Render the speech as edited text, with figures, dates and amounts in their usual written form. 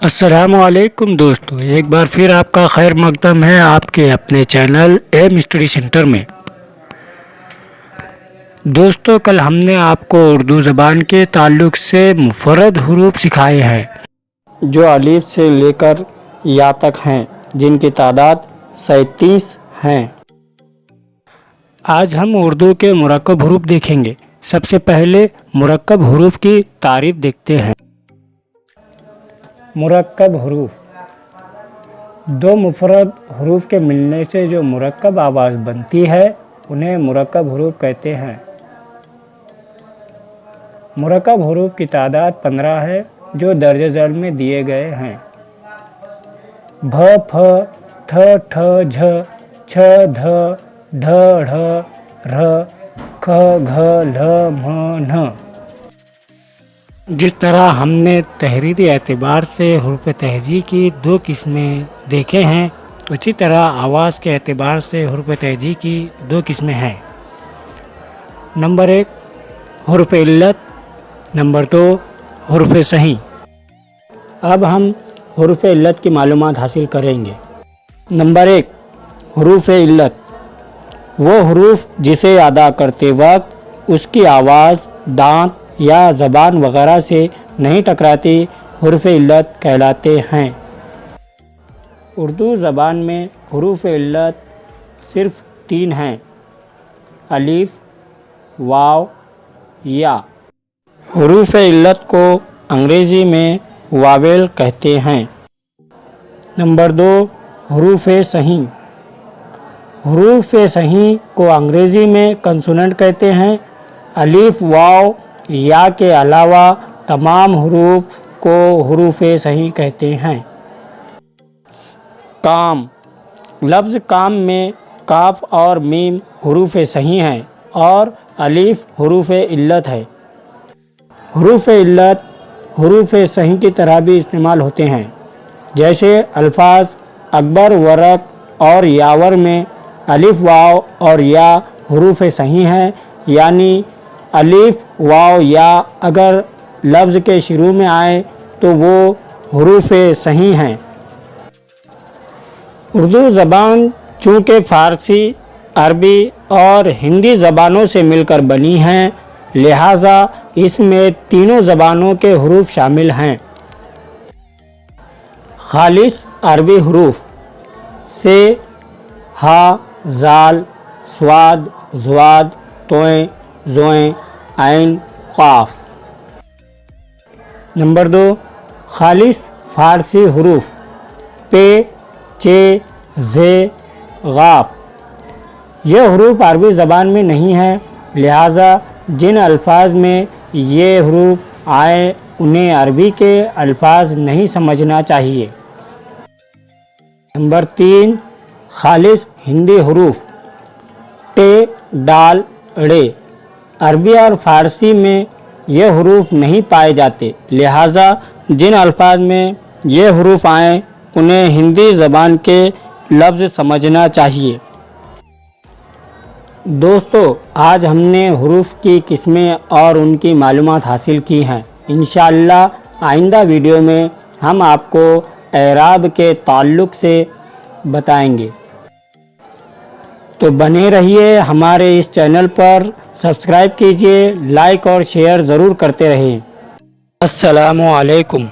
अस्सलामुअलैकुम दोस्तों, एक बार फिर आपका खैर मकदम है आपके अपने चैनल एम स्टडी सेंटर में। दोस्तों, कल हमने आपको उर्दू ज़बान के ताल्लुक़ से मुफर्रद हुरूफ सिखाए हैं जो अलिफ से लेकर या तक हैं, जिनकी तादाद 37 हैं। आज हम उर्दू के मुरक्कब हुरूफ देखेंगे। सबसे पहले मुरक्कब हुरूफ की तारीफ़ देखते हैं। मुरक्कब हुरूफ दो मुफर्रद हुरूफ के मिलने से जो मुरक्कब आवाज़ बनती है उन्हें मुरक्कब हुरूफ कहते हैं। मुरक्कब हुरूफ की तादाद 15 है जो दर्ज झेल में दिए गए हैं। भ, फ, थ, ठ, झ, छ, ध, ढ, ढ़, र, ख, घ, ल, म, न। जिस तरह हमने तहरीरी एतबार से हुरूफ तहजी की 2 किस्में देखे हैं, उसी तरह आवाज़ के एतबार से हुरूफ तहजी की 2 किस्में हैं। नंबर 1 हुरूफ इल्लत, नंबर 2 हुरूफ सही। अब हम हुरूफ इल्लत की मालूमात हासिल करेंगे। नंबर 1 हुरूफ इल्लत वो हुरूफ जिसे अदा करते वक्त उसकी आवाज़ दांत या ज़बान वगैरह से नहीं टकराती हुरूफ इल्लत कहलाते हैं। उर्दू ज़बान में हुरूफ इल्लत सिर्फ़ 3 हैं: अलिफ, वाव, या। हुरूफ इल्लत को अंग्रेज़ी में वावेल कहते हैं। नंबर 2 हुरूफ सही। हुरूफ सही को अंग्रेज़ी में कंसोनेंट कहते हैं। अलिफ, वाव, या के अलावा तमाम हुरूफ को हुरूफ सही कहते हैं। काम लफ्ज़ काम में काफ और मीम हुरूफ सही हैं और अलिफ हुरूफ इल्लत है। हुरूफ इल्लत हुरूफ सही की तरह भी इस्तेमाल होते हैं, जैसे अल्फाज अकबर, वरक और यावर में अलिफ, वाव और या हुरूफ सही हैं, यानी अलिफ, वाव, या अगर लफ्ज़ के शुरू में आए तो वो हुरूफ सही हैं। उर्दू ज़बान चूँकि फ़ारसी, अरबी और हिंदी ज़बानों से मिलकर बनी हैं, लिहाजा इसमें तीनों ज़बानों के हुरूफ शामिल हैं। खालिस अरबी हुरूफ से हा, जाल, स्वाद, ज़्वाद, तोएं, ज़ोएं, आइन, क़ाफ। नंबर 2 खालिस फ़ारसी हुरूफ पे, चे, ज़े, गाफ। ये हुरूफ अरबी ज़बान में नहीं है, लिहाजा जिन अल्फाज में ये हुरूफ आए उन्हें अरबी के अल्फाज नहीं समझना चाहिए। नंबर 3 खालिस हिंदी हुरूफ टे, डाल, ड़े। अरबी और फ़ारसी में ये हुरूफ नहीं पाए जाते, लिहाजा जिन अल्फाज में ये हुरूफ आएँ उन्हें हिंदी ज़बान के लफ्ज़ समझना चाहिए। दोस्तों, आज हमने हुरूफ की किस्में और उनकी मालूमात हासिल की हैं। इंशाअल्लाह आइंदा वीडियो में हम आपको एराब के ताल्लुक़ से बताएंगे। तो बने रहिए हमारे इस चैनल पर, सब्सक्राइब कीजिए, लाइक और शेयर ज़रूर करते रहें। अस्सलामु अलैकुम।